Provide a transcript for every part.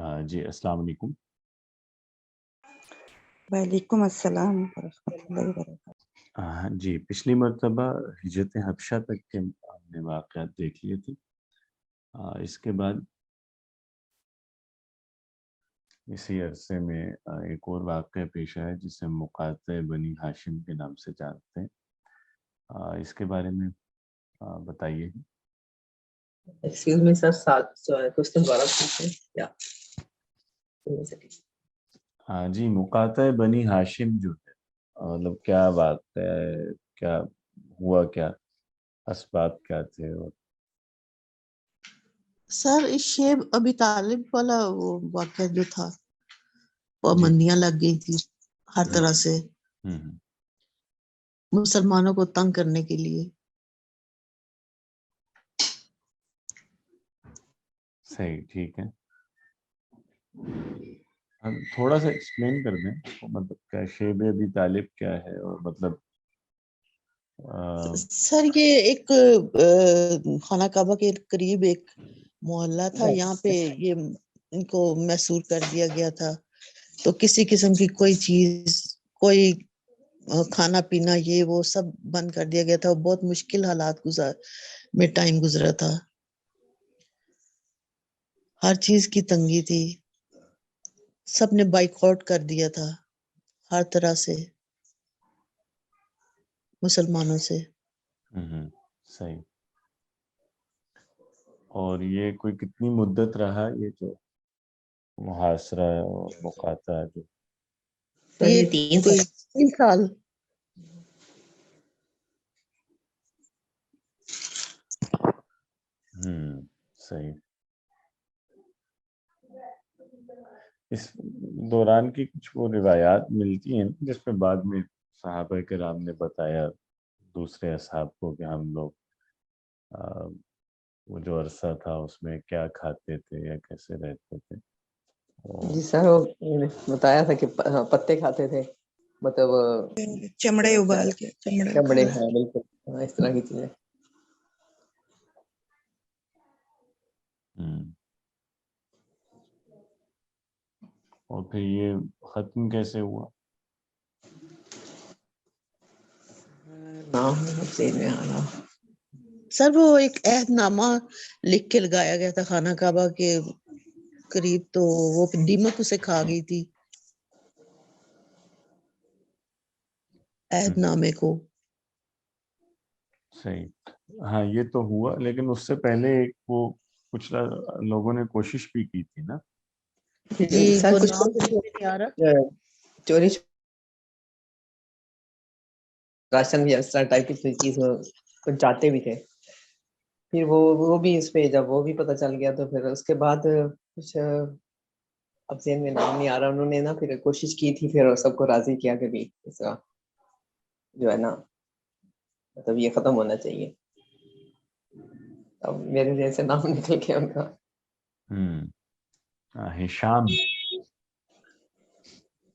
جی السلام علیکم۔ وعلیکم السلام ورحمۃ اللہ وبرکاتہ۔ جی پچھلی مرتبہ ہجرت حبشہ تک کے ہم نے واقعات دیکھ لیے تھے۔ اس کے بعد اسی عرصے میں ایک اور واقعہ پیش آیا جسے مقاطع بنی ہاشم کے نام سے جانتے ہیں۔ اس کے بارے میں بتائیے۔ ایکسکیوز می سر، کوسچن دوبارہ پوچھیں کیا؟ جی مقاطع بنی ہاشم جو ہے مطلب کیا واقعہ ہے، کیا ہوا، کیا اسباب کیا تھے؟ اور سر اس شیب ابی طالب والا وہ واقعہ جو تھا، پابندیاں لگ گئی تھی ہر طرح سے مسلمانوں کو تنگ کرنے کے لیے۔ صحیح، ٹھیک ہے، ہم تھوڑا سا ایکسپلین کر دیں مطلب کیا شیب ابی طالب کیا ہے، اور مطلب سر یہ ایک خانہ کعبہ کے قریب ایک محلہ تھا، یہاں پہ یہ ان کو محصور کر دیا گیا تھا، تو کسی قسم کی کوئی چیز، کوئی کھانا پینا یہ وہ سب بند کر دیا گیا تھا۔ بہت مشکل حالات میں ٹائم گزرا تھا، ہر چیز کی تنگی تھی، سب نے بائک آؤٹ کر دیا تھا ہر طرح سے مسلمانوں سے۔ صحیح۔ اور یہ کوئی کتنی مدت رہا یہ جو محاصرہ اور مقاطع جو؟ یہ 3 سال۔ صحیح۔ اس دوران کی کچھ وہ روایات ملتی ہیں جس میں بعد میں صحابہ کرام نے بتایا دوسرے اصحاب کو کہ ہم لوگ وہ جو عرصہ تھا اس میں کیا کھاتے تھے یا کیسے رہتے تھے۔ جی سر، وہ بتایا تھا کہ پتے کھاتے تھے، مطلب چمڑے ابال کے چمڑے، ہاں بالکل اس طرح کی چیزیں۔ اور پھر یہ ختم کیسے ہوا؟ سر وہ ایک عہد نامہ لکھ کے لگایا گیا تھا خانہ کعبہ کے قریب، تو وہ دیمک اسے کھا گئی تھی عہد نامے کو۔ صحیح، ہاں یہ تو ہوا، لیکن اس سے پہلے ایک وہ کچھ لوگوں نے کوشش بھی کی تھی نا۔ جی سر وہ کچھ نام نہیں آ رہا۔ چوری راشن یا اس طرح ٹائپ کی چیز کچھ جاتے بھی تھے، پھر وہ بھی اس پہ جب وہ بھی پتہ چل گیا تو پھر اس کے بعد کچھ اب ذہن میں نام نہیں آ رہا، انہوں نے نا پھر کوشش کی تھی، پھر سب کو راضی کیا کہ بھی اس کا جو ہے نا مطلب یہ ختم ہونا چاہیے۔ اب میرے جیسے نام نکل گیا ان کا۔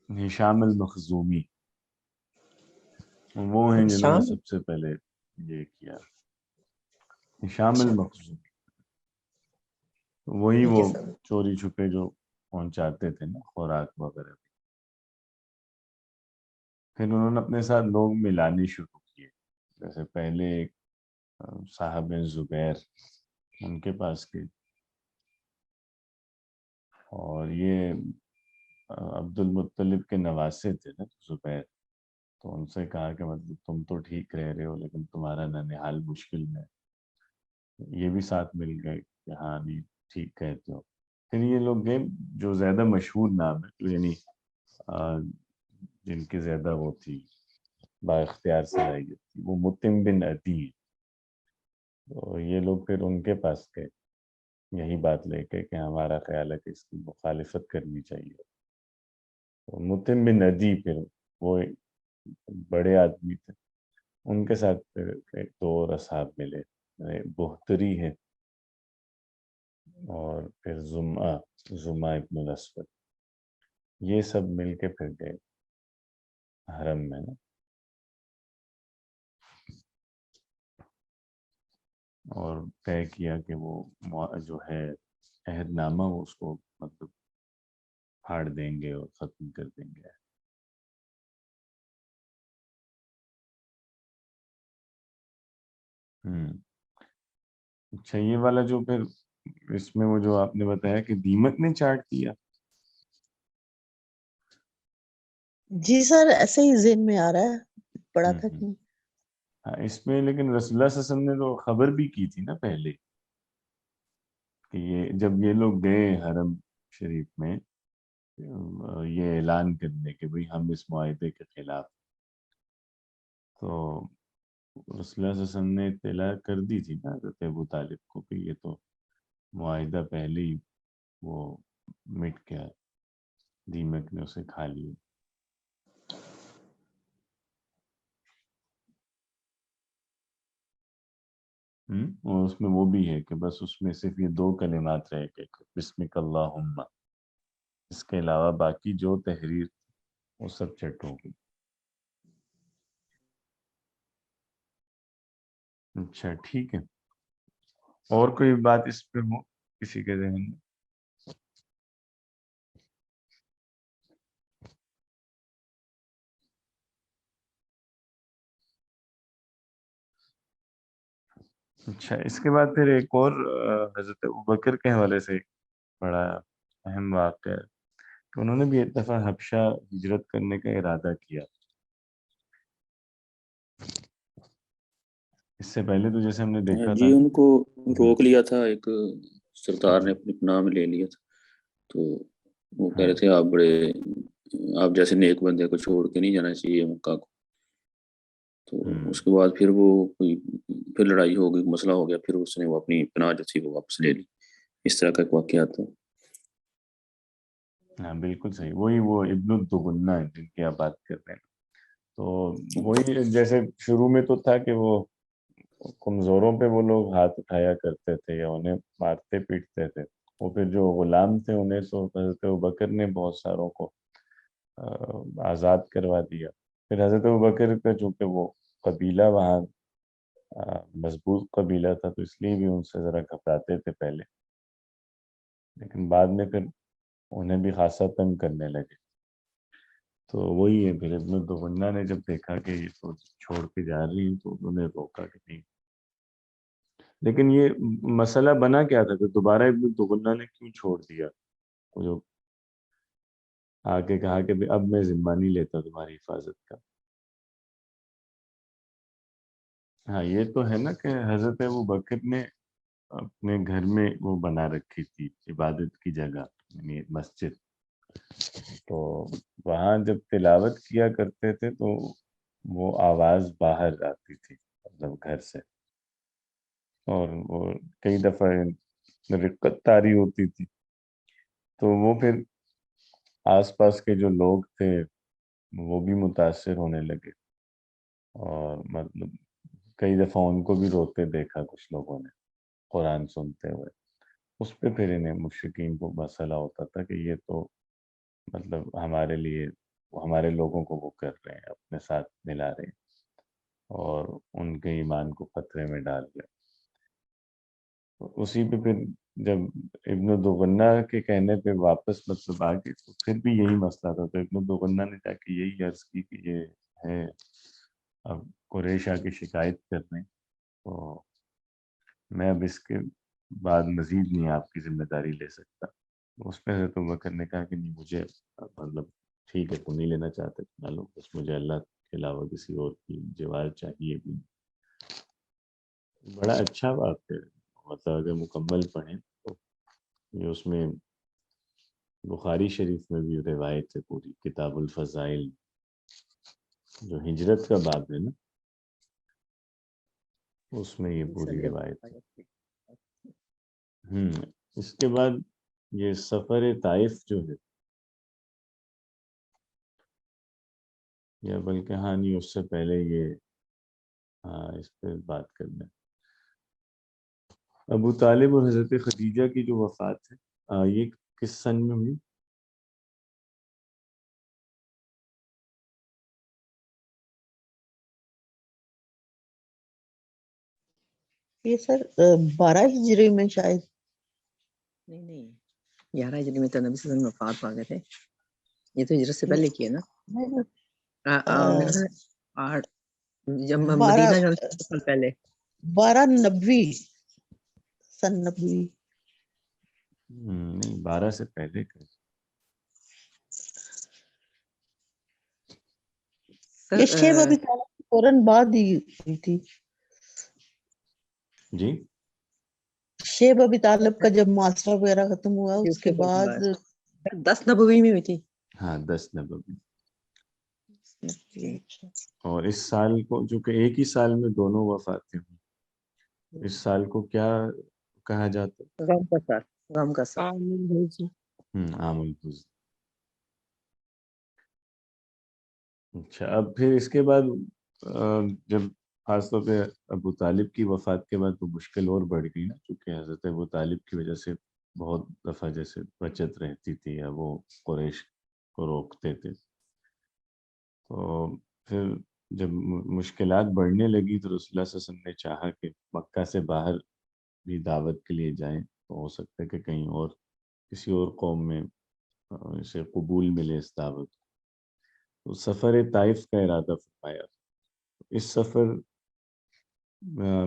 ہشام المخزومی وہ ہیں جنہوں نے سب سے پہلے یہ کیا۔ ہشام المخزومی وہی وہ چوری چھپے جو پہنچاتے تھے نا خوراک وغیرہ۔ پھر انہوں نے اپنے ساتھ لوگ ملانے شروع کیے، جیسے پہلے ایک صاحب زبیر ان کے پاس گئے، اور یہ عبد المطلب کے نواسے تھے نا زبیر، تو ان سے کہا کہ مطلب تم تو ٹھیک رہ رہے ہو لیکن تمہارا ننھیال مشکل میں۔ یہ بھی ساتھ مل گئے کہ ہاں نہیں ٹھیک کہتے ہو۔ پھر یہ لوگ گئے جو زیادہ مشہور نام ہے، یعنی جن کی زیادہ وہ تھی با اختیار صلاحیت تھی، وہ مطعم بن عدی، تو یہ لوگ پھر ان کے پاس گئے یہی بات لے کے کہ ہمارا خیال ہے کہ اس کی مخالفت کرنی چاہیے۔ تو مطعم بن عدی پھر وہ بڑے آدمی تھے، ان کے ساتھ پھر ایک دو اور اصحاب ملے، بہتری ہے اور پھر زمع ابن الاسود، یہ سب مل کے پھر گئے حرم میں نا۔ اور طے کیا کہ وہ جو ہے عہد نامہ اس کو مطلب پھاڑ دیں گے اور ختم کر دیں گے. اچھا یہ والا جو پھر اس میں وہ جو آپ نے بتایا کہ دیمک نے چاٹ دیا. جی سر ایسے ہی ذہن میں آ رہا ہے, پڑھا تھا کہ ہاں اس میں لیکن رسول اللہ صلی اللہ علیہ وسلم نے تو خبر بھی کی تھی نا پہلے کہ یہ جب یہ لوگ گئے حرم شریف میں یہ اعلان کرنے کہ بھئی ہم اس معاہدے کے خلاف, تو رسول اللہ صلی اللہ علیہ وسلم نے اطلاع کر دی تھی نا حضرت ابو طالب کو کہ یہ تو معاہدہ پہلے ہی وہ مٹ گیا, دیمک نے اسے کھا لیا. اور اس میں وہ بھی ہے کہ بس اس میں صرف یہ 2 کلمات رہے کہ بسمک اللہم, اس کے علاوہ باقی جو تحریر وہ سب چٹ ہو گئی. اچھا ٹھیک ہے, اور کوئی بات اس پہ ہو کسی کے ذہن میں؟ اچھا اس کے بعد پھر ایک اور حضرت ابوبکر کے حوالے سے بڑا اہم واقعہ ہے کہ انہوں نے بھی ایک دفعہ حبشہ ہجرت کرنے کا ارادہ کیا. اس سے پہلے تو جیسے ہم نے دیکھا جی تھا ان کو روک لیا تھا, ایک سردار نے اپنے پناہ میں لے لیا تھا, تو وہ کہہ رہے تھے آپ جیسے نیک بندے کو چھوڑ کے نہیں جانا چاہیے مکہ کو. تو اس کے بعد پھر وہ پھر لڑائی ہو گئی, مسئلہ ہو گیا, پھر اس نے وہ اپنی پناہ جو تھی وہ واپس لے لی. اس طرح کا ایک واقعہ تھا. ہاں بالکل صحیح, وہی وہ ابن الدغنہ جن کی آپ بات کر رہے ہیں. تو وہی جیسے شروع میں تو تھا کہ وہ کمزوروں پہ وہ لوگ ہاتھ اٹھایا کرتے تھے یا انہیں مارتے پیٹتے تھے. وہ پھر جو غلام تھے انہیں تو حضرت ابوبکر نے بہت ساروں کو آزاد کروا دیا. پھر حضرت ابوبکر کا چونکہ وہ قبیلہ وہاں مضبوط قبیلہ تھا تو اس لیے بھی ان سے ذرا گھبراتے تھے پہلے, لیکن بعد میں پھر انہیں بھی خاصا تنگ کرنے لگے. تو وہی ہے پھر ابن الدغنہ نے جب دیکھا کہ یہ تو چھوڑ کے جا رہی ہیں تو انہوں نے روکا کہ نہیں. لیکن یہ مسئلہ بنا کیا تھا کہ دوبارہ ابن الدغنہ نے کیوں چھوڑ دیا, وہ جو آگے کہا کہ اب میں ذمہ نہیں لیتا تمہاری حفاظت کا. ہاں یہ تو ہے نا کہ حضرت ابوبکر نے اپنے گھر میں وہ بنا رکھی تھی عبادت کی جگہ, یعنی مسجد. تو وہاں جب تلاوت کیا کرتے تھے تو وہ آواز باہر آتی تھی مطلب گھر سے, اور وہ کئی دفعہ رقت طاری ہوتی تھی. تو وہ پھر آس پاس کے جو لوگ تھے وہ بھی متاثر ہونے لگے, اور مطلب کئی دفعہ ان کو بھی روتے دیکھا کچھ لوگوں نے قرآن سنتے ہوئے. اس پہ پھر انہیں مشرکین کو مسئلہ ہوتا تھا کہ یہ تو مطلب ہمارے لیے ہمارے لوگوں کو وہ کر رہے ہیں, اپنے ساتھ ملا رہے ہیں اور ان کے ایمان کو خطرے میں ڈال رہے ہیں. اسی پہ پھر جب ابن الدغنہ کے کہنے پہ واپس مطلب آ گئے تو پھر بھی یہی مسئلہ تھا. تو ابن الدغنہ نے جا کے یہی عرض کی کہ یہ ہے اب قریش آ کے شکایت کر رہے ہیں, تو میں اب اس کے بعد مزید نہیں آپ کی ذمہ داری لے سکتا. اس پہ حضرت ابوبکر نے کہا کہ نہیں مجھے مطلب ٹھیک ہے تم نہیں لینا چاہتے نہ لو, بس مجھے اللہ کے علاوہ کسی اور کی جوار چاہیے بھی. بڑا اچھا بات ہے, مطلب اگر مکمل پڑھیں تو یہ اس میں بخاری شریف میں بھی روایت ہے پوری, کتاب الفضائل جو ہجرت کا باب ہے نا اس میں یہ پوری روایت ہے. اس کے بعد یہ سفر طائف جو ہے, یا بلکہ ہاں نہیں اس سے پہلے یہ اس پہ بات کرنا, ابو طالب اور حضرت خدیجہ کی جو وفات ہے یہ کس سن میں ہوئی؟ یہ سر 12 ہجری میں شاید, نہیں 11 ہجری میں تو نبی صلی اللہ علیہ وسلم وفات پا گئے تھے. یہ تو ہجرت سے پہلے کی ہے نا. میرا خیال ہے 8 جب مدینہ جو سال پہلے 1290 سن 90. نہیں 12 سے پہلے کا. یہ شیب ابھی فوراً بعد ہی ہوئی تھی. جی شیب ابی طالب کا جب معاشرہ وغیرہ ختم ہوا اس کے بعد 10 نبوی میں ہوئی تھی. ہاں 10 نبوی. اور اس سال کو جو کہ ایک ہی سال میں دونوں وفاتیں ہوئی، اس سال کو کیا کہا جاتا ہے؟ غم کا سال. غم کا سال. عام الحزن. اچھا اب پھر اس کے بعد جب خاص طور پہ ابو طالب کی وفات کے بعد تو مشکل اور بڑھ گئی نا، چونکہ حضرت ابو طالب کی وجہ سے بہت دفعہ جیسے بچت رہتی تھی یا وہ قریش کو روکتے تھے. تو پھر جب مشکلات بڑھنے لگی تو رسول اللہ صلی اللہ علیہ وسلم نے چاہا کہ مکہ سے باہر بھی دعوت کے لیے جائیں، تو ہو سکتا ہے کہ کہیں اور کسی اور قوم میں اسے قبول ملے اس دعوت. تو سفر طائف کا ارادہ فرمایا. اس سفر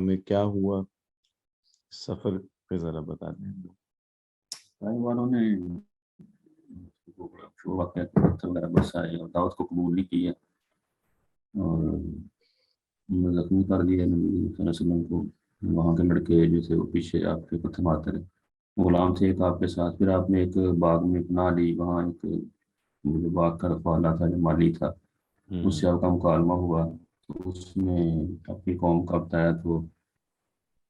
میں کیا ہوا، سفر پہ ذرا بتا دیں. والوں نے وغیرہ برسائے اور دعوت کو قبول نہیں کیا اور زخمی کر دیا نبی صلی اللہ علیہ وسلم کو. وہاں کے لڑکے جیسے وہ پیچھے آپ کے پتھر مارتے رہے. غلام تھے ایک آپ کے ساتھ. پھر آپ نے ایک باغ میں پناہ لی. وہاں ایک جو باغ کا رکھوالا تھا، جو مالی تھا، اس سے آپ کا مکالمہ ہوا. تو اس میں اپنی قوم کا بتایا تو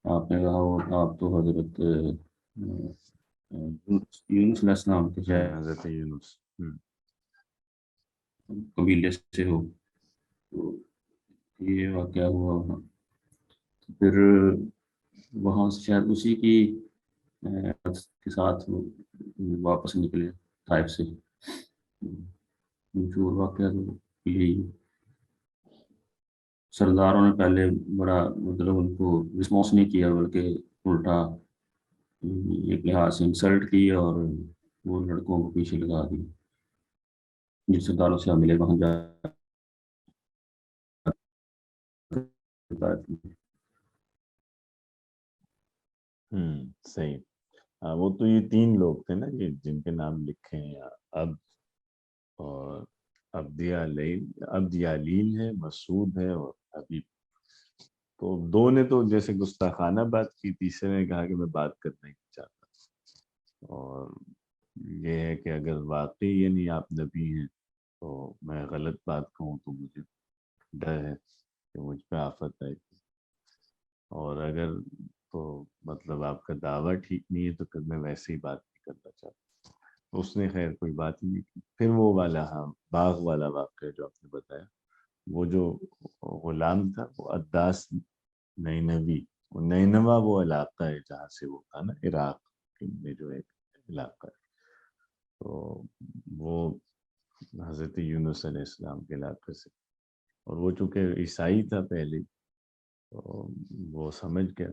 آپ نے کہا آپ تو حضرت یونس علیہ السلام کے حضرت یونس قبیلے سے ہو. تو یہ واقعہ ہوا. پھر وہاں سے شاید اسی کی کے ساتھ واپس نکلے طائف سے. مشہور واقعہ تو یہی. سرداروں نے پہلے بڑا مطلب ان کو رسپانس نہیں کیا، بلکہ الٹا ایک لحاظ سے انسلٹ کی اور وہ لڑکوں کو پیچھے لگا دی. جن سرداروں سے ملے وہاں جا صحیح. وہ تو یہ 3 لوگ تھے نا یہ جن کے نام لکھے ہیں، عبد اور عبد یالیل ہے، مسعود ہے اور حبیب. تو 2 نے تو جیسے گستاخانہ بات کی، تیسرے نے کہا کہ میں بات کرنا ہی نہیں چاہتا. اور یہ ہے کہ اگر واقعی یہ نہیں آپ نبی ہیں تو میں غلط بات کہوں تو مجھے ڈر ہے کہ مجھ پہ آفت آئے گی، اور اگر تو مطلب آپ کا دعویٰ ٹھیک نہیں ہے تو پھر میں ویسے ہی بات نہیں کرنا چاہتا. اس نے خیر کوئی بات ہی نہیں کی. پھر وہ والا باغ والا واقعہ جو آپ نے بتایا، وہ جو غلام تھا وہ عداس نینوی. نینوا وہ علاقہ ہے جہاں سے وہ تھا نا، عراق میں جو ایک علاقہ ہے. تو وہ حضرت یونس علیہ السلام کے علاقے سے، اور وہ چونکہ عیسائی تھا پہلے تو وہ سمجھ گیا.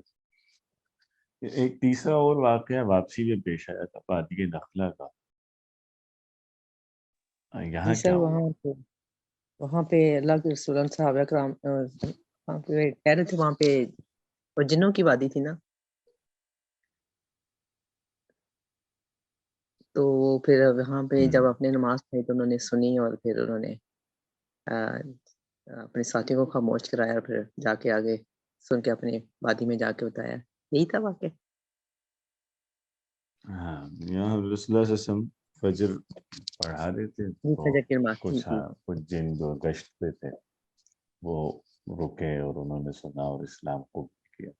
ایک تیسرا اور واقعہ واپسی میں پیش آیا تھا وادی نخلا کا. یہاں جی سر کیا ہوا؟ وہاں پہ اللہ کے رسول صحابہ کرام وہاں پہ کہہ رہے تھے، وہاں پہ وہ جنوں کی وادی تھی نا. تو پھر وہاں پہ جب اپنے نماز پڑھی تو انہوں نے سنی اور پھر انہوں نے اپنے ساتھیوں کو خاموش کرایا اور پھر جا کے آگے سن کے اپنی وادی میں جا کے بتایا. یہی تھا واقعہ. ہاں یہاں رسول اللہ صلی اللہ علیہ وسلم فجر پڑھا رہے تھے فجر کی نماز. کچھ جن جو گشت پہ تھے وہ رکے اور انہوں نے سنا اور اسلام کو کیا.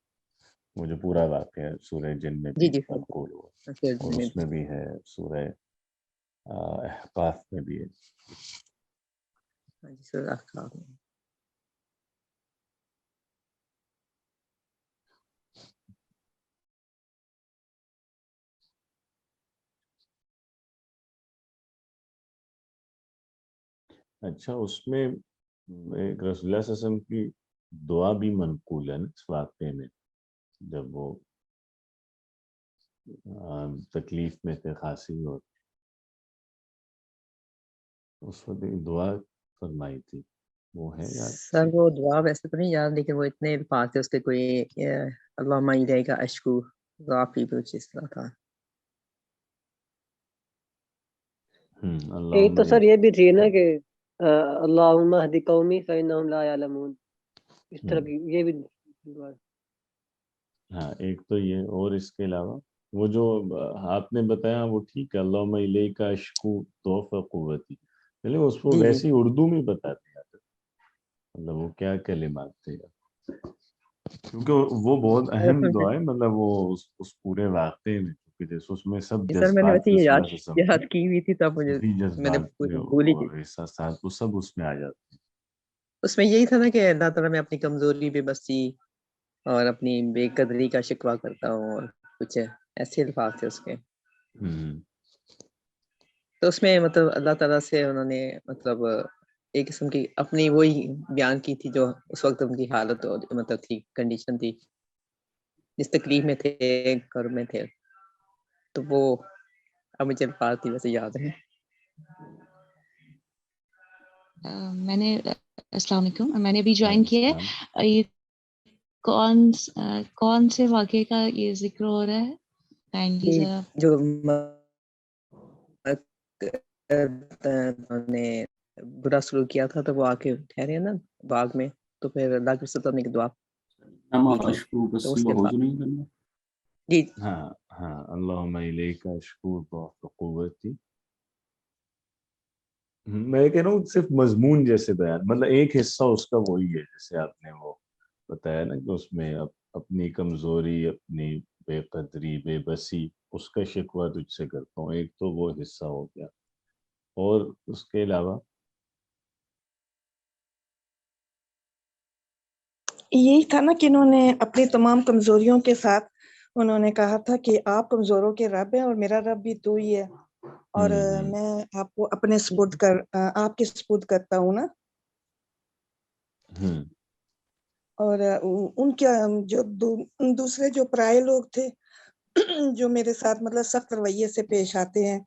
مجھے پورا واقعہ سورہ جن میں بھی جی منقول ہوا اور اس میں بھی ہے، سورہ احقاف میں بھی ہے. جی سر احقاف میں. اچھا اس میں ایک رسول اللہ صلی اللہ علیہ وسلم کی دعا بھی منقول ہے نا اس واقعے میں، جب وہ تکلیف میں تھے، خاصی، اور اس وقت ایک دعا فرمائی تھی، وہ ہے یاد؟ سر وہ دعا ویسے تو نہیں یاد، لیکن وہ اتنے الفاظ تھے اس کے، کوئی اللہم الیک اشکو، ضعفی بھی کچھ اس طرح تھا. ایک تو سر یہ بھی تھی نا کہ اللہم اہد قومی فإنہم لا یعلمون، اس طرح کی یہ بھی دعا. ہاں ایک تو یہ، اور اس کے علاوہ وہ جو آپ نے بتایا وہ ٹھیک ہے، اللہم الیک اشکو ضعف قوتی، پہلے اس کو جی جی ویسے ہی اردو میں بتا دیا تھا، مطلب وہ کیا کلمات تھے، کیونکہ وہ بہت اہم دعا ہے، مطلب وہ اس پورے واقعے میں، کیونکہ جیسے اس میں سب سر میں نے جذبات ویسے جو یہ صبح سے سمجھے، یاد کی ہوئی تھی، تب مجھے صحیح میں نے جذبات بھول ہی اور گئی. احساسات وہ سب اس میں آ جاتے ہیں. اس میں یہی تھا نا کہ اللہ تعالیٰ میں اپنی کمزوری، بے بسی اور اپنی بے قدری کا شکوہ کرتا ہوں، اور کچھ ایسے الفاظ تھے اس کے. تو اس میں مطلب اللہ تعالیٰ سے انہوں نے مطلب ایک قسم کی اپنی وہی بیان کی تھی جو اس وقت ان کی حالت مطلب تھی، کنڈیشن تھی، جس تکلیف میں تھے، کرب میں تھے. تو وہ اب مجھے الفاظ تھی ویسے یاد ہے. میں نے السلام علیکم، میں نے ابھی جوائن وعلیکم کیا السلام. ہے. یہ کون سے واقعے کا یہ ذکر ہو رہا ہے؟ کائنڈلی کہ ذرا. جو انہوں نے برا سلوک کیا تھا، تو وہ آ کے ٹھہرے نا باغ میں، تو پھر اللہ کے سلطان نے ایک دعا کی تھی، تو اس کے جی ہاں ہاں، اللہم الیک اشکو ضعف قوتی. میں کہہ رہا ہوں صرف مضمون جیسے بیان، مطلب ایک حصہ اس کا وہی ہے، جیسے آپ نے وہ بتایا نا کہ اس میں اپنی کمزوری، اپنی بے قدری، بے بسی، اس کا شکوہ تجھ سے کرتا ہوں، ایک تو وہ حصہ ہو گیا. اور اس کے علاوہ یہی تھا نا کہ انہوں نے اپنی تمام کمزوریوں کے ساتھ انہوں نے کہا تھا کہ آپ کمزوروں کے رب ہیں اور میرا رب بھی تو ہی ہے، اور میں آپ کو اپنے آپ کے سپرد کرتا ہوں نا. اور ان کے جو دوسرے جو پرائے لوگ تھے جو میرے ساتھ مطلب سخت رویے سے پیش آتے ہیں،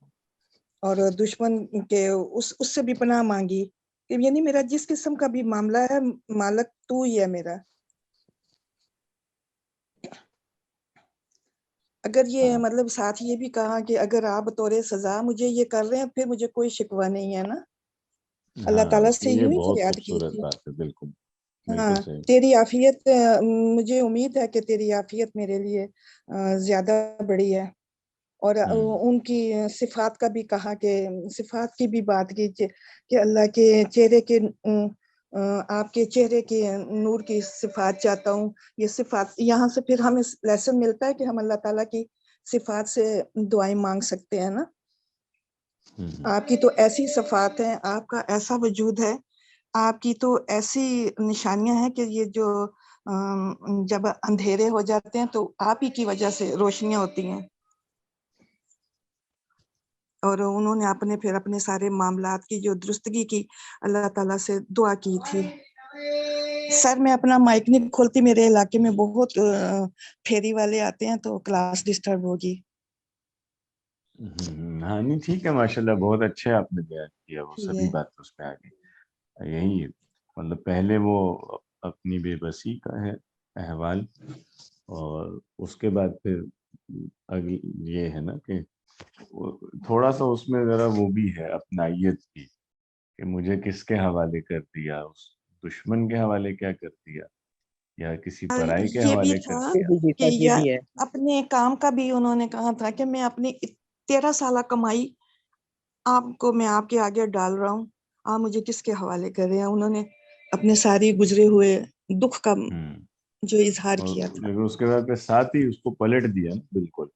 اور دشمن کے اس سے بھی پناہ مانگی، یعنی میرا جس قسم کا بھی معاملہ ہے، مالک تو ہی ہے میرا. اگر یہ مطلب ساتھ یہ بھی کہا کہ اگر آپ بطور سزا مجھے یہ کر رہے ہیں، پھر مجھے کوئی شکوہ نہیں ہے نا. اللہ تعالیٰ سے یہ یوں ہی بہت فریاد کی خوبصورت تھی. بات ہے، بالکل ہاں، بالکل صحیح. تیری عافیت، مجھے امید ہے کہ تیری عافیت میرے لیے زیادہ بڑی ہے. اور ان کی صفات کا بھی کہا، کہ صفات کی بھی بات کی کہ اللہ کے چہرے کے، آپ کے چہرے کے نور کی صفات چاہتا ہوں. یہ صفات یہاں سے پھر ہمیں لیسن ملتا ہے کہ ہم اللہ تعالیٰ کی صفات سے دعائیں مانگ سکتے ہیں نا. آپ کی تو ایسی صفات ہیں، آپ کا ایسا وجود ہے، آپ کی تو ایسی نشانیاں ہیں کہ یہ جو جب اندھیرے ہو جاتے ہیں تو آپ ہی کی وجہ سے روشنیاں ہوتی ہیں. اور انہوں نے پھر اپنے سارے معاملات کی جو درستگی کی اللہ تعالیٰ سے دعا کی تھی. سر میں اپنا مائک نہیں کھولتی، میرے علاقے میں بہت پھیری والے آتے ہیں تو کلاس ڈسٹرب ہوگی. ہاں نہیں ٹھیک ہے، ماشاءاللہ بہت اچھا آپ نے بیان کیا، وہ سبھی بات اس پہ آ گئی. یہی مطلب پہلے وہ اپنی بے بسی کا ہے احوال، اور اس کے بعد پھر یہ ہے نا کہ تھوڑا سا اس میں ذرا وہ بھی ہے اپنائیت کی، کہ مجھے کس کے حوالے کر دیا، اس دشمن کے حوالے کیا کر دیا، یا کسی پرائی کے یہ بھی حوالے کر تھا دیا. کہ اپنے کام کا بھی انہوں نے کہا تھا کہ میں اپنی 13 سالہ کمائی آپ کو میں آپ کے آگے ڈال رہا ہوں، آپ مجھے کس کے حوالے کر رہے ہیں. انہوں نے اپنے ساری گزرے ہوئے دکھ کا جو اظہار کیا تھا. اس کے بعد ساتھ ہی اس کو پلٹ دیا بالکل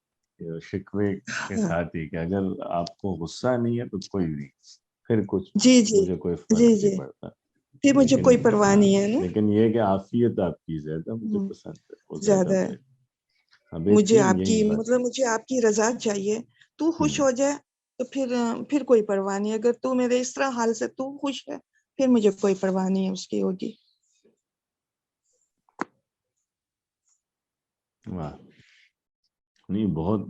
شکوے کے ساتھ ہی، کہ اگر آپ کو غصہ نہیں ہے تو کوئی نہیں، پھر کچھ مجھے کوئی فرق نہیں پڑتا، پھر مجھے کوئی پرواہ نہیں ہے نا. لیکن یہ کہ عافیت آپ کی زیادہ مجھے پسند ہے، وہ زیادہ ہے. مجھے آپ کی رضا چاہیے، تو خوش ہو جائے تو پھر کوئی پرواہ نہیں. اگر تو میرے اس طرح حال سے تو خوش ہے، پھر مجھے کوئی پرواہ نہیں ہے اس کی ہوگی. واہ نہیں بہت،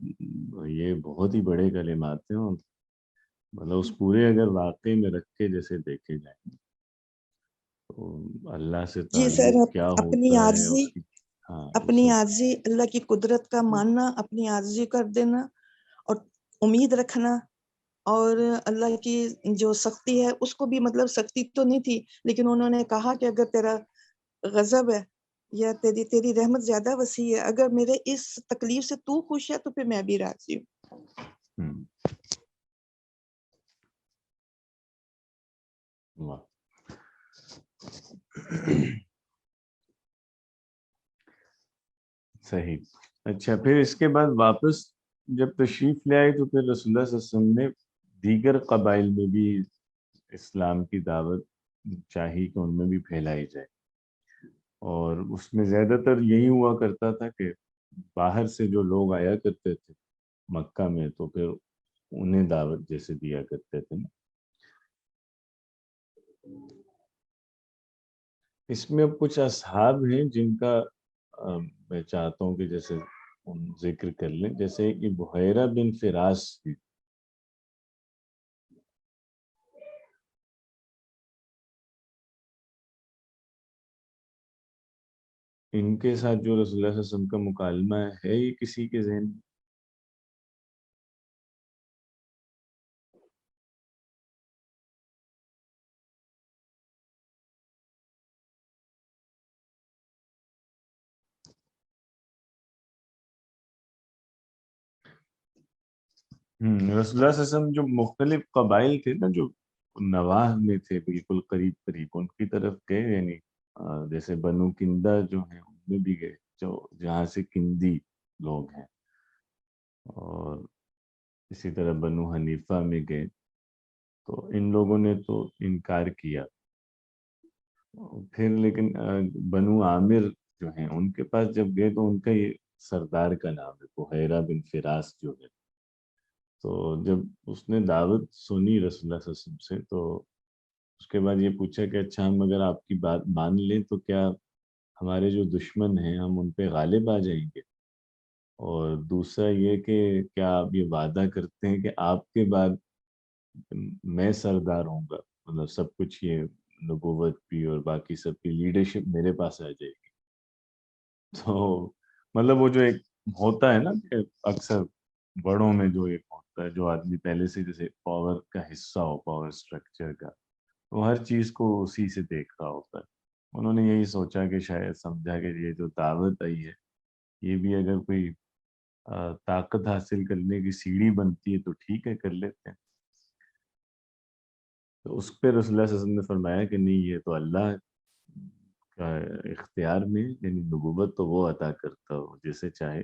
یہ بہت ہی بڑے کلمات ہیں، اور مطلب اس پورے اگر واقعے میں رکھ کے جیسے دیکھے جائیں تو اللہ سے جی سر، تعلق کیا اپنی ہوتا ہے عاجزی اس کی، ہاں وہ اپنی سب عاجزی اللہ کی قدرت کا ماننا، اپنی عاجزی کر دینا اور امید رکھنا، اور اللہ کی جو سختی ہے اس کو بھی، مطلب سختی تو نہیں تھی لیکن انہوں نے کہا کہ اگر تیرا غضب ہے یا تیری رحمت زیادہ وسیع ہے، اگر میرے اس تکلیف سے تو خوش ہے تو پھر میں بھی راضی ہوں۔ ہوں۔ واہ۔ صحیح۔ اچھا، پھر اس کے بعد واپس جب تشریف لے آئے تو پھر رسول اللہ صلی اللہ علیہ وسلم نے دیگر قبائل میں بھی اسلام کی دعوت چاہی کہ ان میں بھی پھیلائی جائے، اور اس میں زیادہ تر یہی ہوا کرتا تھا کہ باہر سے جو لوگ آیا کرتے تھے مکہ میں تو پھر انہیں دعوت جیسے دیا کرتے تھے نا۔ اس میں اب کچھ اصحاب ہیں جن کا میں چاہتا ہوں کہ جیسے ذکر کر لیں، جیسے کہ بحیرہ بن فراس تھی، ان کے ساتھ جو رسول اللہ صلی اللہ علیہ وسلم کا مکالمہ ہے یہ کسی کے ذہن میں؟ رسول اللہ صلی اللہ علیہ وسلم جو مختلف قبائل تھے نا، جو نواح میں تھے بالکل قریب قریب، ان کی طرف گئے، یعنی جیسے بنو کندہ جو ہیں ان میں بھی گئے، جو جہاں سے کندی لوگ ہیں، اور اسی طرح بنو حنیفہ میں گئے، تو ان لوگوں نے تو انکار کیا۔ پھر لیکن بنو عامر جو ہیں ان کے پاس جب گئے تو ان کا یہ سردار کا نام ہے بحیرہ بن فراس جو ہے، تو جب اس نے دعوت سنی رسول اللہ صلی اللہ علیہ وسلم سے تو اس کے بعد یہ پوچھا کہ اچھا ہم اگر آپ کی بات مان لیں تو کیا ہمارے جو دشمن ہیں ہم ان پہ غالب آ جائیں گے، اور دوسرا یہ کہ کیا آپ یہ وعدہ کرتے ہیں کہ آپ کے بعد میں سردار ہوں گا، مطلب سب کچھ یہ نبوت بھی اور باقی سب کی لیڈرشپ میرے پاس آ جائے گی۔ تو مطلب وہ جو ایک ہوتا ہے نا کہ اکثر بڑوں میں جو ایک ہوتا ہے، جو آدمی پہلے سے جیسے پاور کا حصہ ہو، پاور سٹرکچر کا، وہ ہر چیز کو اسی سے دیکھ رہا ہوتا ہے۔ انہوں نے یہی سوچا کہ شاید سمجھا کہ یہ جو دعوت آئی ہے یہ بھی اگر کوئی طاقت حاصل کرنے کی سیڑھی بنتی ہے تو ٹھیک ہے، کر لیتے ہیں۔ تو اس پہ رسول اللہ صلی اللہ علیہ وسلم نے فرمایا کہ نہیں، یہ تو اللہ کا اختیار میں، یعنی نبوت تو وہ عطا کرتا ہو جسے چاہے،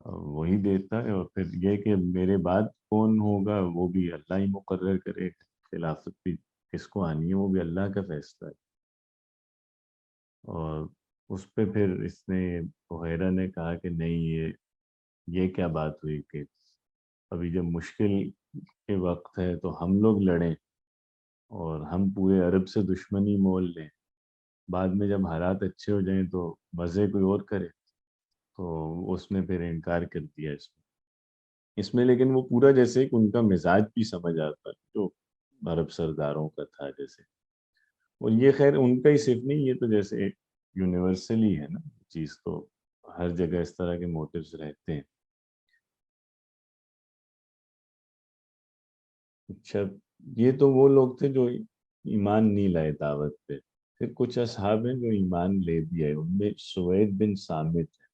وہی دیتا ہے، اور پھر یہ کہ میرے بعد کون ہوگا وہ بھی اللہ ہی مقرر کرے، خلافت بھی کس کو آنی ہے وہ بھی اللہ کا فیصلہ ہے۔ اور اس پہ پھر اس نے بحیرہ نے کہا کہ نہیں، یہ کیا بات ہوئی کہ ابھی جب مشکل کے وقت ہے تو ہم لوگ لڑیں اور ہم پورے عرب سے دشمنی مول لیں، بعد میں جب حالات اچھے ہو جائیں تو مزے کوئی اور کرے۔ تو اس نے پھر انکار کر دیا اس میں لیکن وہ پورا جیسے کہ ان کا مزاج بھی سمجھ آتا ہے جو عرب سرداروں کا تھا جیسے، اور یہ خیر ان کا ہی صرف نہیں، یہ تو جیسے یونیورسلی ہے نا چیز، تو ہر جگہ اس طرح کے موٹیوز رہتے ہیں۔ اچھا، یہ تو وہ لوگ تھے جو ایمان نہیں لائے دعوت پہ، پھر کچھ اصحاب ہیں جو ایمان لے بھی آئے، ان میں سوید بن صامت ہے۔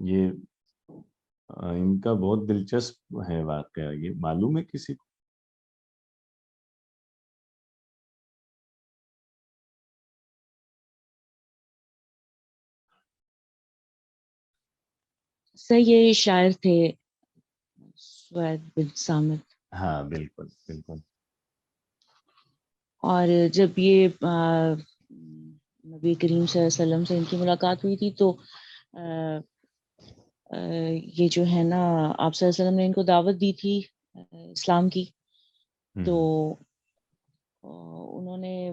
یہ ان کا بہت دلچسپ ہے واقعہ، یہ معلوم ہے کسی کو؟ سر یہ شاعر تھے سوید بن صامت، ہاں بالکل بالکل۔ اور جب یہ نبی کریم صلی اللہ علیہ وسلم سے ان کی ملاقات ہوئی تھی تو یہ جو ہے نا آپ صلی اللہ علیہ وسلم نے ان کو دعوت دی تھی اسلام کی، تو انہوں نے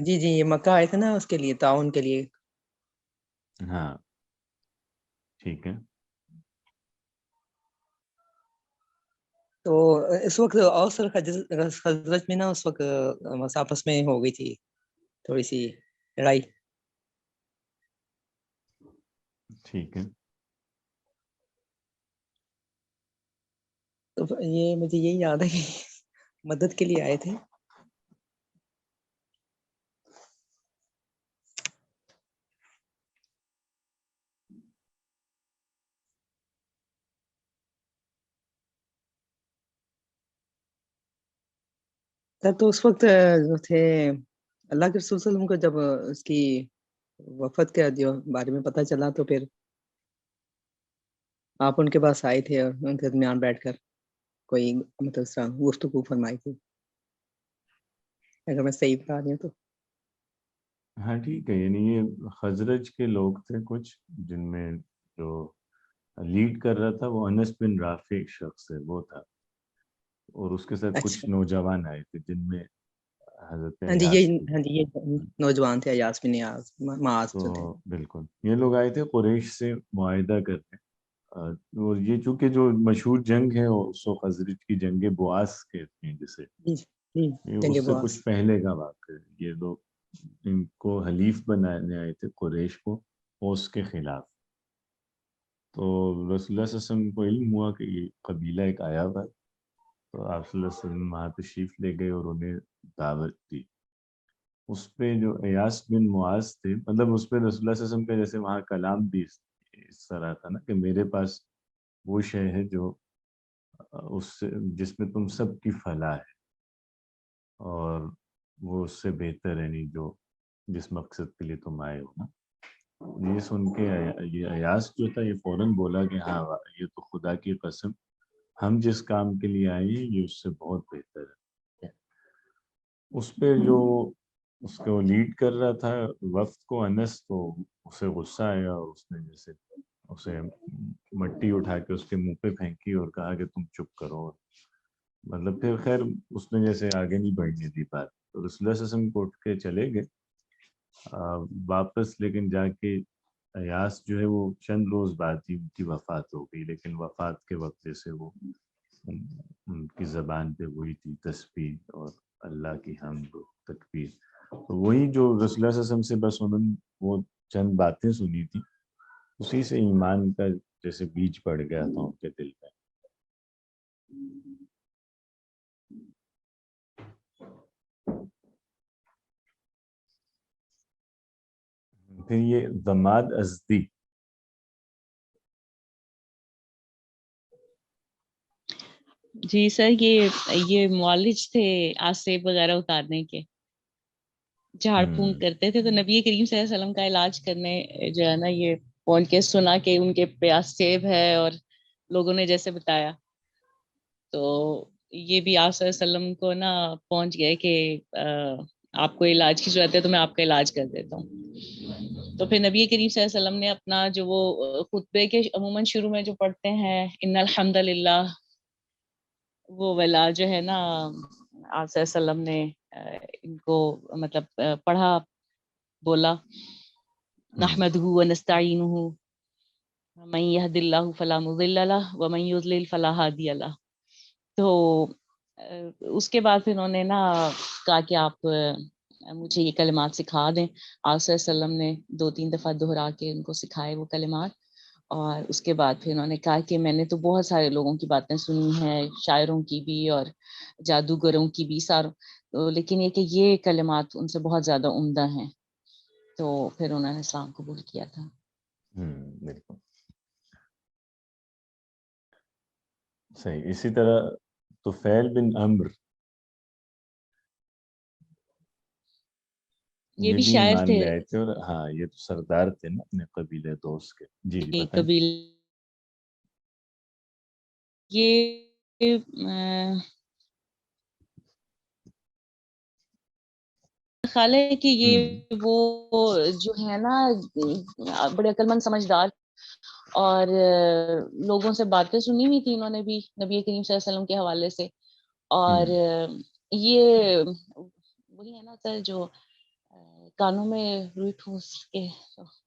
جی جی یہ مکہ آئے تھے نا اس کے لیے تعاون کے لیے. ہاں ٹھیک ہے. تو اس وقت اوس اور خزرج میں نا اس وقت بس آپس میں ہو گئی تھی تھوڑی سی لڑائی. ٹھیک ہے. تو یہ مجھے یہی یاد ہے کہ مدد کے لیے آئے تھے. تو اس وقت جو تھے اللہ کے رسول صلی اللہ علیہ وسلم کو جب اس کی وفات کے جو بارے میں پتہ چلا تو پھر آپ ان کے پاس آئے تھے اور ان کے درمیان بیٹھ کر کوئی مطلب اس طرح گفتگو فرمائی تھی اگر میں صحیح بتا رہی ہوں تو. ہاں ٹھیک ہے. یعنی یہ خزرج کے لوگ تھے کچھ جن میں جو لیڈ کر رہا تھا وہ انس بن رافع شخص ہے وہ تھا, اور اس کے ساتھ کچھ اچھا نوجوان آئے تھے جن میں حضرت ہاں جی ایاس یہ بھی. ہاں جی یہ نوجوان تھے ایاس بن معاذ جو تھے. تو بالکل یہ لوگ آئے تھے قریش سے معاہدہ کرنے, اور یہ چونکہ جو مشہور جنگ ہے اس و خزرج کی جنگ بواس کہتے ہیں جسے, جی جی یہ جنگ اس سے بواس. کچھ پہلے کا واقعہ ہے. یہ لوگ ان کو حلیف بنانے آئے تھے قریش کو اوس کے خلاف. تو رسول اللہ صلی اللہ علیہ وسلم کو علم ہوا کہ یہ قبیلہ ایک آیا ہوا ہے, تو آپ صلی اللہ علیہ وسلم وہاں تشریف لے گئے اور انہیں دعوت دی. اس پہ جو ایاس بن معاذ تھے, مطلب اس پہ رسول اللہ صلی اللہ علیہ وسلم کا جیسے وہاں کلام بھی اس طرح تھا نا کہ میرے پاس وہ شے ہے جو اس سے جس میں تم سب کی فلاح ہے, اور وہ اس سے بہتر ہے نہیں جو جس مقصد کے لیے تم آئے ہو نا. یہ سن کے یہ ایاس جو تھا یہ فوراً بولا کہ ہاں یہ تو خدا کی قسم ہم جس کام کے لیے آئے ہیں یہ اس سے بہت بہتر ہے. اس پہ جو اس کو لیڈ کر رہا تھا وفد کو انس, تو اسے غصہ آیا اور اس نے جیسے اسے مٹی اٹھا کے اس کے منہ پہ پھینکی اور کہا کہ تم چپ کرو. مطلب پھر خیر اس نے جیسے آگے نہیں بڑھنے دی بات, تو رسول اللہ صلی اللہ علیہ وسلم کو اٹھ کے چلے گئے واپس. لیکن جا کے ایاس جو ہے وہ چند روز بعد ہی ان کی وفات ہو گئی, لیکن وفات کے وقت جیسے وہ ان کی زبان پہ وہی تھی تسبیح اور اللہ کی حمد و تکبیر. تو وہی جو رسول اللہ صلی اللہ علیہ وسلم سے بس انہوں نے وہ چند باتیں سنی تھی, اسی سے ایمان کا جیسے بیج پڑ گیا تھا ان کے دل میں. پھر یہ ضماد ازدی, جی سر یہ معالج تھے آسیب وغیرہ اتارنے کے, جھاڑ پھونک کرتے تھے. تو نبی کریم صلی اللہ علیہ وسلم کا علاج کرنے جو ہے نا یہ پہنچ کے سنا کہ ان کے پیاس سیب ہے اور لوگوں نے جیسے بتایا, تو یہ بھی آپ صلی اللہ علیہ وسلم کو نا پہنچ گئے کہ آپ کو علاج کی ضرورت ہے تو میں آپ کا علاج کر دیتا ہوں. تو پھر نبی کریم صلی اللہ علیہ وسلم نے اپنا جو وہ خطبے کے عموماً شروع میں جو پڑھتے ہیں ان الحمد للہ, وہ والا جو ہے نا آپ صلی اللہ علیہ وسلم نے ان کو مطلب پڑھا, بولا نحمدہ ونستعینہ من یہد اللہ فلا مضل لہ ومن یضلل فلا ہادی لہ. تو اس کے بعد پھر انہوں نے نا کہا کہ آپ مجھے یہ کلمات سکھا دیں. آپ صلی اللہ علیہ وسلم نے 2-3 دفعہ دہرا کے ان کو سکھائے وہ کلمات, اور اس کے بعد پھر انہوں نے کہا کہ میں نے تو بہت سارے لوگوں کی باتیں سنی ہیں, شاعروں کی بھی اور جادوگروں کی بھی لیکن یہ کہ یہ کلمات ان سے بہت زیادہ عمدہ ہیں. تو پھر انہوں نے اسلام قبول کیا تھا. بالکل صحیح. اسی طرح طفیل بن عمرو یہ بھی بھی شاعر ایمان تھے. لے آئے تھے, اور ہاں یہ تو سردار تھے نا اپنے قبیلے دوست کے. جی بتائیں. قبیل یہ خیال ہے کہ یہ وہ جو ہے نا بڑے عقل مند سمجھدار, اور لوگوں سے باتیں سنی ہوئی تھی انہوں نے بھی نبی کریم صلی اللہ علیہ وسلم کے حوالے سے. اور یہ وہی ہے نا سر جو کانوں میں روئی ٹھوس کے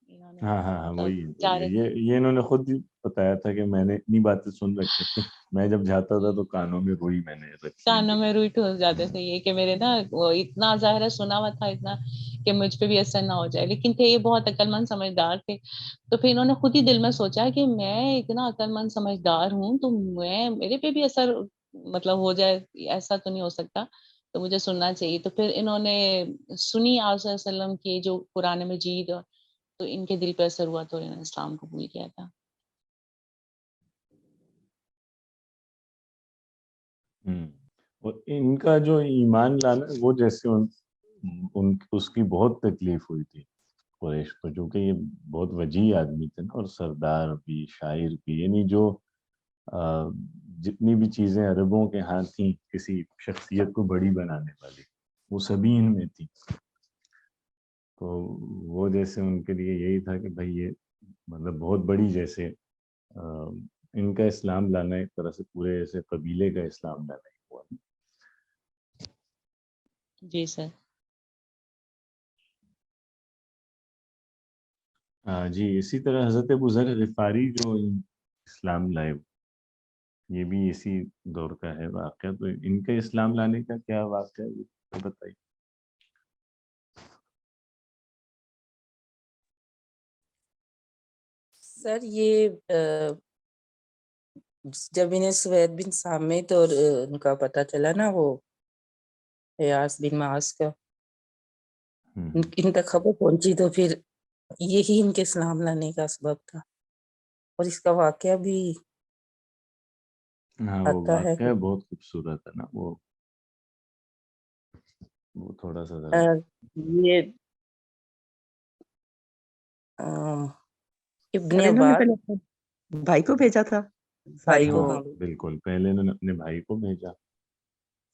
انہوں نے ہاں مطلب وہی جا رہے تھے، یہ انہوں نے خود ہی بتایا تھا کہ میں نے اتنی باتیں سن رکھی تھی، میں جب جاتا تھا تو کانوں میں روئی میں نے رکھی کانوں ہوئی میں روئی ٹھوس جاتے تھے، یہ کہ میرے نا وہ اتنا ظاہر ہے سنا ہوا تھا اتنا کہ مجھ پہ بھی اثر نہ ہو جائے، لیکن تھے یہ بہت عقل مند سمجھدار تھے، تو پھر انہوں نے خود ہی دل میں سوچا کہ میں اتنا عقل مند سمجھدار ہوں تو میرے پہ بھی اثر مطلب ہو جائے، ایسا تو نہیں ہو سکتا، تو مجھے سننا چاہیے، تو پھر انہوں نے سنی آپ صلی اللہ علیہ وسلم کی جو قرآن مجید، تو ان کے دل پہ اثر ہوا تو انہوں نے اسلام قبول کیا تھا۔ اور ان کا جو ایمان لانا وہ جیسے اس کی بہت تکلیف ہوئی تھی قریش کو، چونکہ یہ بہت وجیح آدمی تھے نا، اور سردار بھی، شاعر بھی، یعنی جو جتنی بھی چیزیں عربوں کے ہاں تھیں کسی شخصیت کو بڑی بنانے والی، وہ سبھی ان میں تھی، تو وہ جیسے ان کے لیے یہی تھا کہ بھائی یہ مطلب بہت بڑی، جیسے ان کا اسلام لانا ایک طرح سے پورے ایسے قبیلے کا اسلام لانا ہی ہوا۔ جی سر۔ جی اسی طرح حضرت ابو ذر غفاری جو اسلام لائے، یہ بھی اسی دور کا ہے واقعہ، تو ان کے اسلام لانے کا کیا واقعہ ہے یہ بتائیے۔ سر یہ جب انہیں سوید بن سامت اور ان کا پتہ چلا نا، وہ حیاس بن معاذ کا، ان تک خبر پہنچی، تو پھر یہی ان کے اسلام لانے کا سبب تھا، اور اس کا واقعہ بھی ہاں وہ آتا ہے واقعہ بہت خوبصورت ہے نا، وہ تھوڑا سا ذرا یہ ابن سر انہوں نے عباس پہلے اپنے بھائی کو بھیجا تھا بھائی ساری کو، وہ، ہاں بالکل پہلے انہوں نے اپنے بھائی کو بھیجا،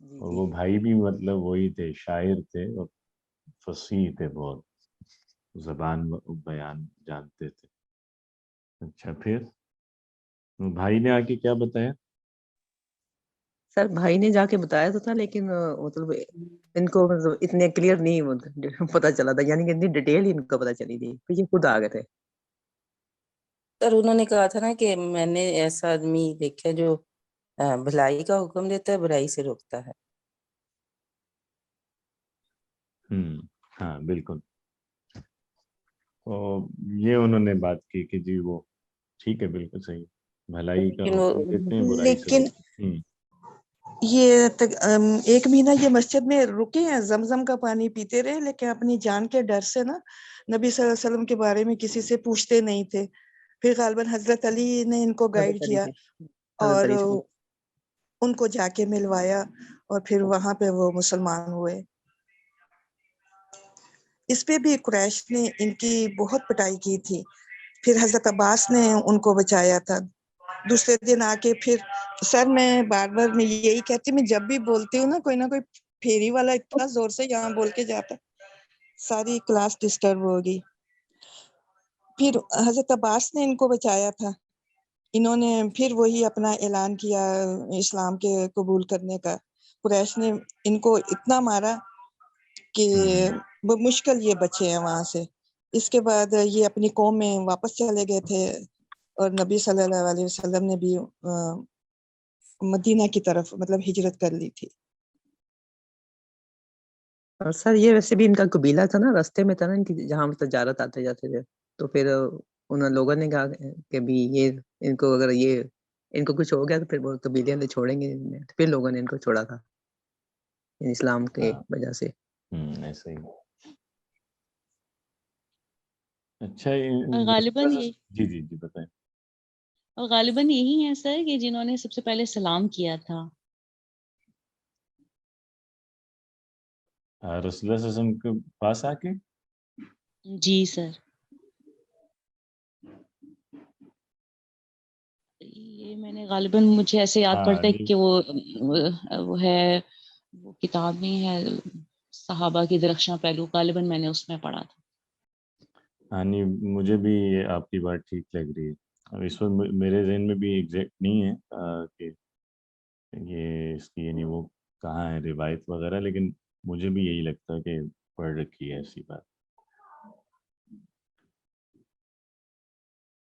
جی اور جی وہ بھائی بھی مطلب وہی تھے، شاعر تھے اور فصیح تھے، بہت زبان بیان جانتے تھے۔ اچھا پھر بھائی نے آ کے کیا بتایا؟ سر بھائی نے جا کے بتایا تو تھا، لیکن مطلب ان کو مطلب اتنے کلیئر نہیں پتا چلا تھا، یعنی کہ اتنی ڈیٹیل ان کو پتا چلی تھی، پھر یہ خود آ گئے تھے۔ سر انہوں نے کہا تھا نا کہ میں نے ایسا آدمی دیکھا جو بھلائی کا حکم دیتا ہے، برائی سے روکتا ہے۔ ہاں بالکل، تو یہ انہوں نے بات کی کہ جی وہ ٹھیک ہے، بالکل صحیح، بھلائی کا لیکن حکم دیتے ہیں، برائی سے لیکن روکتے ہیں۔ یہ ایک مہینہ یہ مسجد میں رکے ہیں، زمزم کا پانی پیتے رہے، لیکن اپنی جان کے ڈر سے نا نبی صلی اللہ علیہ وسلم کے بارے میں کسی سے پوچھتے نہیں تھے۔ پھر غالباً حضرت علی نے ان کو گائیڈ حضرت علی کیا سے حضرت اور علی سے ان کو جا کے ملوایا، اور پھر وہاں پہ وہ مسلمان ہوئے۔ اس پہ بھی قریش نے ان کی بہت پٹائی کی تھی، پھر حضرت عباس نے ان کو بچایا تھا۔ دوسرے دن آ کے پھر سر میں بار بار میں یہی کہتی، میں جب بھی بولتی ہوں نا، کوئی نہ کوئی پھیری والا اتنا زور سے یہاں بول کے جاتا، ساری کلاس ڈسٹرب ہوگی۔ پھر حضرت عباس نے ان کو بچایا تھا، انہوں نے پھر وہی اپنا اعلان کیا اسلام کے قبول کرنے کا۔ قریش نے ان کو اتنا مارا کہ وہ مشکل یہ بچے ہیں وہاں سے۔ اس کے بعد یہ اپنی قوم میں واپس چلے گئے تھے، اور نبی صلی اللہ علیہ وسلم نے بھی مدینہ کی طرف مطلب ہجرت کر لی تھی۔ اور سر یہ ویسے بھی ان کا قبیلہ تھا نا، راستے میں تھا نا ان کی، جہاں تجارت آتے جاتے تھے، تو پھر ان لوگوں نے کہا کہ بھی یہ ان کو اگر یہ ان کو کچھ ہو گیا تو پھر وہ قبیلے نے چھوڑیں گے، پھر لوگوں نے ان کو چھوڑا تھا اسلام کے وجہ سے۔ ایسا ہی۔ اچھا غالباً یہ جی جی جی بتائیں۔ غالباً یہی ہیں سر کہ جنہوں نے سب سے پہلے سلام کیا تھا۔ رسول اللہ صلی اللہ علیہ وسلم کے پاس آ کے؟ جی سر، یہ میں نے غالباً مجھے ایسے یاد پڑتا ہے کہ وہ ہے، وہ کتاب نہیں ہے صحابہ کی درخشاں پہلو، غالباً میں نے اس میں پڑھا تھا۔ ہاں نہیں، مجھے بھی آپ کی بات ٹھیک لگ رہی ہے، اب اس وقت میرے ذہن میں بھی ایگزیکٹ نہیں ہے کہ یہ اس کی یعنی وہ کہاں ہے روایت وغیرہ، لیکن مجھے بھی یہی لگتا ہے کہ پڑھ رکھی ہے ایسی بات۔